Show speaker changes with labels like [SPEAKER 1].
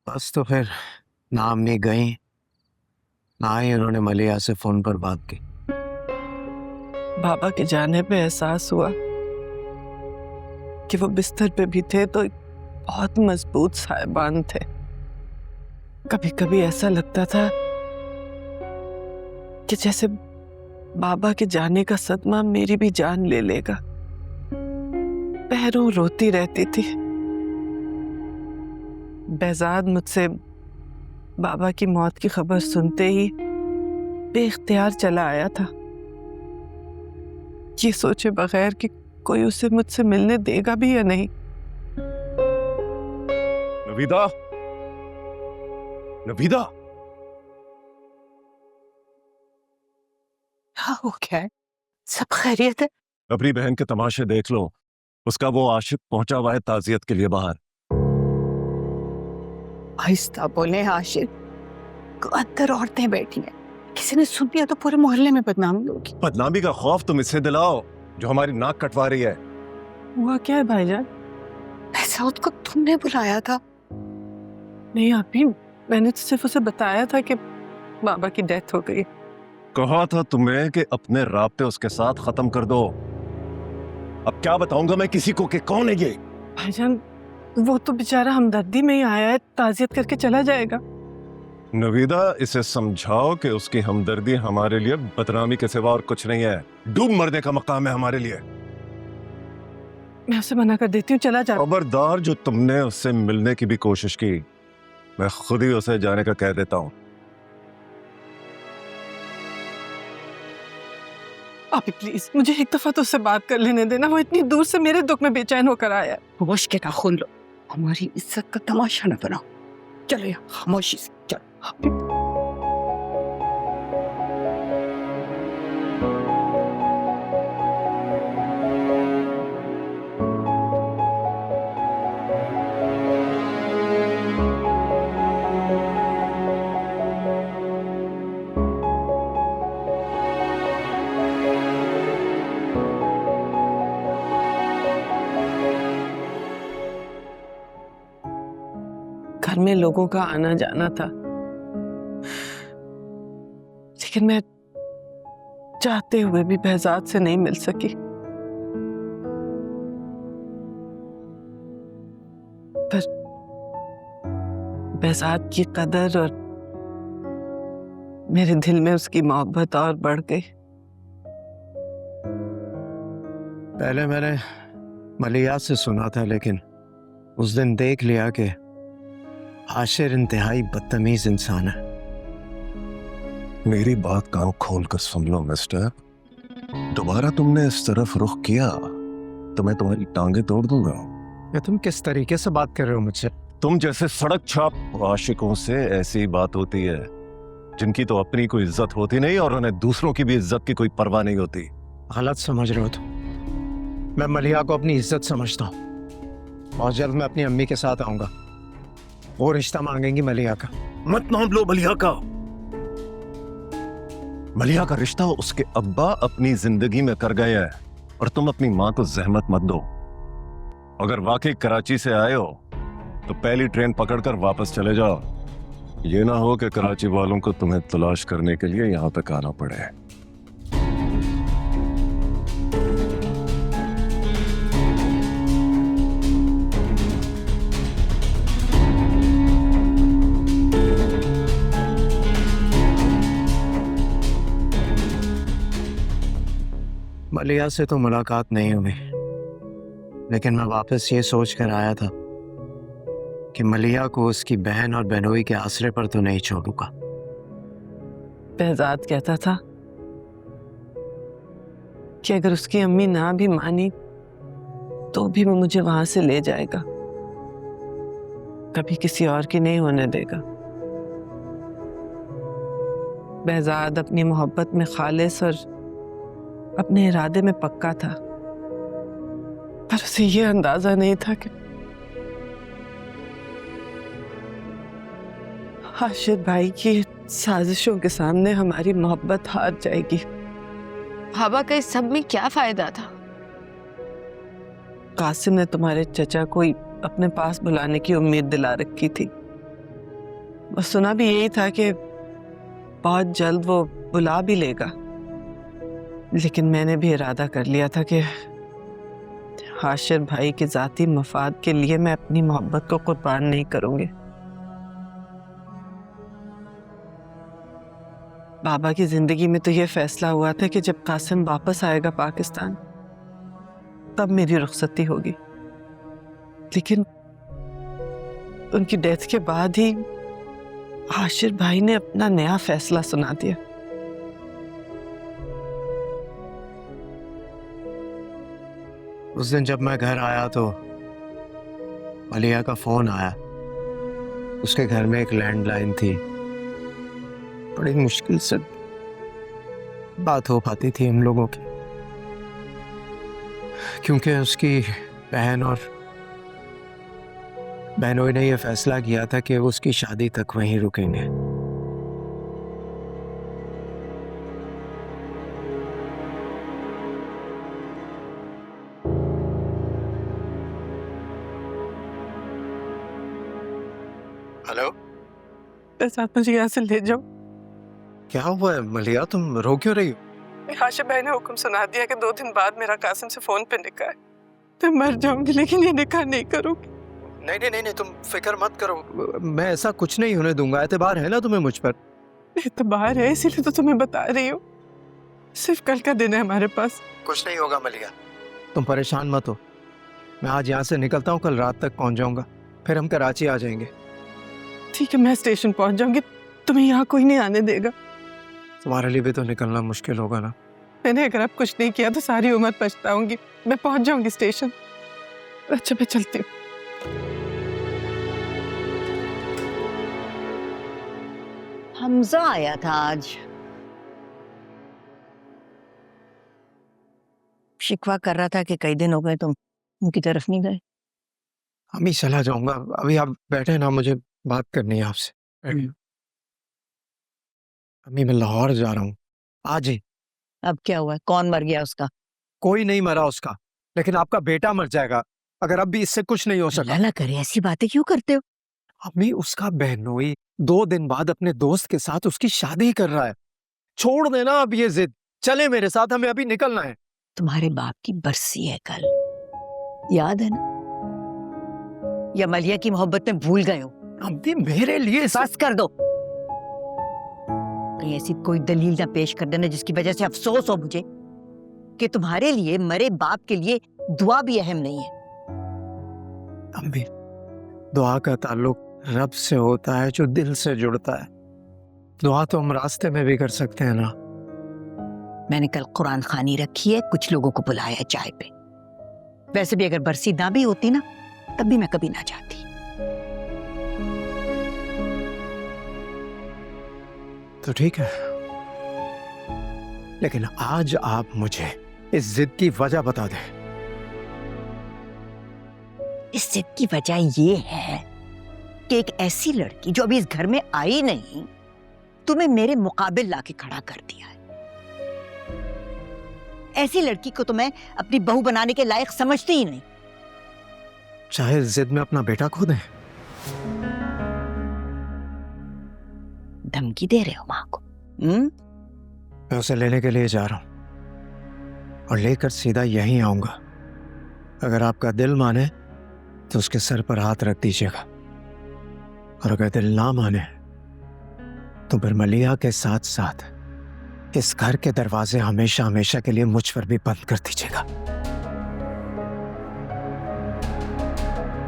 [SPEAKER 1] बस तो फिर ना अम्मी गई ना ही उन्होंने मलिया से फोन पर बात की।
[SPEAKER 2] बाबा के जाने पे एहसास हुआ कि वो बिस्तर पे भी थे तो एक बहुत मजबूत साहिबान थे। कभी कभी ऐसा लगता था कि जैसे बाबा के जाने का सदमा मेरी भी जान ले लेगा। पैरों रोती रहती थी। बेजाद मुझसे बाबा की मौत की खबर सुनते ही बेख्तियार चला आया था, ये सोचे बगैर कि कोई उसे मुझसे मिलने देगा भी या नहीं।
[SPEAKER 3] नवीदा, नवीदा,
[SPEAKER 2] क्या हो गया है? सब खैरियत है?
[SPEAKER 3] अपनी बहन के तमाशे देख लो। उसका वो आशिक पहुंचा हुआ है ताजियत के लिए बाहर।
[SPEAKER 4] आहिस्ता बोले आशिक, अंदर औरतें बैठी हैं, किसी ने सुन लिया तो पूरे मोहल्ले में बदनामी होगी।
[SPEAKER 3] बदनामी का खौफ तुम इससे दिलाओ जो हमारी नाक कटवा रही है।
[SPEAKER 2] हुआ क्या है भाईजान?
[SPEAKER 4] ऐसा को तुमने बुलाया था?
[SPEAKER 2] नहीं आपी, मैंने तो सिर्फ उसे बताया था कि बाबा की डेथ हो गई।
[SPEAKER 3] कहा था तुम्हें कि अपने राब्ते उसके साथ खत्म कर दो। अब क्या बताऊंगा मैं किसी को कि कौन है ये?
[SPEAKER 2] भाईजान वो तो बेचारा हमदर्दी में ही आया है, ताजियत करके चला जाएगा।
[SPEAKER 3] नवीदा, इसे समझाओ कि उसकी हमदर्दी हमारे लिए बदनामी के सिवा और कुछ नहीं है। डूब मरने का मकाम है हमारे लिए।
[SPEAKER 2] मैं उसे मना कर देती हूँ, चला जा।
[SPEAKER 3] खबरदार, जो तुमने उससे मिलने की भी कोशिश की, मैं खुद ही उसे जाने का कह देता हूँ।
[SPEAKER 2] आप प्लीज मुझे एक दफा तो उससे बात कर लेने देना। वो इतनी दूर से मेरे दुख में बेचैन होकर आया है।
[SPEAKER 4] होश के नाखून लो, हमारी इज्जत का तमाशा न बनाओ। चलो यहाँ खामोशी से चलो।
[SPEAKER 2] घर में लोगों का आना जाना था, लेकिन मैं चाहते हुए भी behzad से नहीं मिल सकी। पर behzad की कदर और मेरे दिल में उसकी मोहब्बत और बढ़ गई।
[SPEAKER 1] पहले मैंने मलिया से सुना था, लेकिन उस दिन देख लिया कि आशिर इंतहाई बदतमीज इंसान है।
[SPEAKER 3] मेरी बात कान खोल कर सुन लो मिस्टर। दोबारा तुमने इस तरफ रुख किया तो मैं तुम्हारी टांगे तोड़ दूंगा।
[SPEAKER 1] ये तुम किस तरीके से बात कर रहे हो मुझसे?
[SPEAKER 3] तुम जैसे सड़क छाप आशिकों से ऐसी बात होती है जिनकी तो अपनी कोई इज्जत होती नहीं और उन्हें दूसरों की भी इज्जत की कोई परवाह नहीं होती।
[SPEAKER 1] गलत समझ रहे हो तुम। मैं मलिया को अपनी इज्जत समझता हूँ। बहुत जल्द मैं अपनी अम्मी के साथ आऊंगा। वो रिश्ता मांगेंगी मलिया का।
[SPEAKER 3] मत नाम लो मलिया का। मलिया का रिश्ता उसके अब्बा अपनी जिंदगी में कर गए हैं और तुम अपनी मां को जहमत मत दो। अगर वाकई कराची से आए हो तो पहली ट्रेन पकड़कर वापस चले जाओ। ये ना हो कि कराची वालों को तुम्हें तलाश करने के लिए यहां तक आना पड़े।
[SPEAKER 1] मलिया से तो मुलाकात नहीं हुई, लेकिन मैं वापस ये सोच कर आया था कि मलिया को उसकी बहन और बहनोई के आसरे पर तो नहीं छोड़ूंगा।
[SPEAKER 2] behzad कहता था कि अगर उसकी अम्मी ना भी मानी तो भी वो मुझे वहां से ले जाएगा, कभी किसी और की नहीं होने देगा। behzad अपनी मोहब्बत में खालिस और अपने इरादे में पक्का था, पर उसे ये अंदाजा नहीं था कि आशिर भाई की साजिशों के सामने हमारी मोहब्बत हार जाएगी।
[SPEAKER 5] बाबा का इस सब में क्या फायदा था?
[SPEAKER 2] कासिम ने तुम्हारे चचा को अपने पास बुलाने की उम्मीद दिला रखी थी, और सुना भी यही था कि बहुत जल्द वो बुला भी लेगा, लेकिन मैंने भी इरादा कर लिया था कि हाशिर भाई के जाती मफाद के लिए मैं अपनी मोहब्बत को कुर्बान नहीं करूंगी। बाबा की जिंदगी में तो ये फैसला हुआ था कि जब कासिम वापस आएगा पाकिस्तान तब मेरी रुखसती होगी, लेकिन उनकी डेथ के बाद ही हाशिर भाई ने अपना नया फैसला सुना दिया।
[SPEAKER 1] उस दिन जब मैं घर आया तो मलिया का फोन आया। उसके घर में एक लैंडलाइन थी। बड़ी मुश्किल से बात हो पाती थी हम लोगों की, क्योंकि उसकी बहन और बहनों ने यह फैसला किया था कि वो उसकी शादी तक वहीं रुकेंगे। हेलो,
[SPEAKER 2] बस आप मुझे यहाँ से ले जाओ।
[SPEAKER 1] क्या हुआ है मलिया, तुम रो क्यों रही हो?
[SPEAKER 2] हाशिर भाई ने हुक्म सुना दिया कि 2 दिन बाद मेरा कासिम से फोन पे निकाह है। मैं मर जाऊंगी लेकिन ये निकाह नहीं करूंगी।
[SPEAKER 1] नहीं नहीं नहीं नहीं, तुम फिक्र मत करो, मैं ऐसा कुछ नहीं होने दूंगा। एतबार है ना तुम्हें मुझ पर?
[SPEAKER 2] एतबार है, इसीलिए तो तुम्हें बता रही हूँ। सिर्फ कल का दिन है हमारे पास।
[SPEAKER 1] कुछ नहीं होगा मलिया, तुम परेशान मत हो। मैं आज यहाँ से निकलता हूँ, कल रात तक पहुँच जाऊंगा, फिर हम कराची आ जाएंगे।
[SPEAKER 2] ठीक है, मैं स्टेशन पहुँच जाऊंगी, तुम्हें यहाँ कोई नहीं आने देगा।
[SPEAKER 1] तुम्हारे लिए भी तो निकलना मुश्किल होगा ना।
[SPEAKER 2] मैंने अगर अब कुछ नहीं किया तो सारी उम्र पछताऊंगी। मैं पहुँच जाऊंगी स्टेशन। अच्छा, मैं चलती हूँ।
[SPEAKER 4] हमजा आया था आज, शिकवा कर रहा था कि कई दिन हो गए तुम उनकी तरफ नहीं गए।
[SPEAKER 1] अभी चला जाऊंगा, अभी आप बैठे ना, मुझे बात करनी है आपसे। अभी मैं लाहौर जा रहा हूँ आज ही।
[SPEAKER 4] अब क्या हुआ, कौन मर गया उसका?
[SPEAKER 1] कोई नहीं मरा उसका, लेकिन आपका बेटा मर जाएगा अगर अब भी इससे कुछ नहीं हो सका।
[SPEAKER 4] अल्लाह ना करे, ऐसी बातें क्यों करते हो?
[SPEAKER 1] अम्मी, उसका बहनोई 2 दिन बाद अपने दोस्त के साथ उसकी शादी कर रहा है। छोड़ देना अब ये जिद, चले मेरे साथ, हमें अभी निकलना है।
[SPEAKER 4] तुम्हारे बाप की बरसी है कल, याद है ना? या मलिया की मोहब्बत में भूल गए हो?
[SPEAKER 1] अम्मी, मेरे लिए
[SPEAKER 4] बस कर दो। कहीं ऐसी कोई दलील ना पेश कर देना जिसकी वजह से अफसोस हो मुझे कि तुम्हारे लिए मरे बाप के लिए दुआ भी अहम नहीं है।
[SPEAKER 1] अम्मी, दुआ का ताल्लुक रब से होता है जो दिल से जुड़ता है। दुआ तो हम रास्ते में भी कर सकते हैं ना।
[SPEAKER 4] मैंने कल कुरान खानी रखी है, कुछ लोगों को बुलाया चाय पे। वैसे भी अगर बरसी ना भी होती ना तब भी मैं कभी ना जाती।
[SPEAKER 1] तो ठीक है, लेकिन आज आप मुझे इस जिद की वजह बता दें।
[SPEAKER 4] इस जिद की वजह ये है कि एक ऐसी लड़की जो अभी इस घर में आई नहीं, तुम्हें मेरे मुकाबिल लाके खड़ा कर दिया है। ऐसी लड़की को तो मैं अपनी बहू बनाने के लायक समझती ही नहीं।
[SPEAKER 1] चाहे जिद में अपना बेटा खो दें।
[SPEAKER 4] धमकी दे रहे हो माँ को?
[SPEAKER 1] मैं उसे लेने के लिए जा रहा हूं और लेकर सीधा यहीं आऊंगा। अगर आपका दिल माने तो उसके सर पर हाथ रख दीजिएगा, और अगर दिल ना माने तो फिर मलिया के साथ साथ इस घर के दरवाजे हमेशा हमेशा के लिए मुझ पर भी बंद कर दीजिएगा।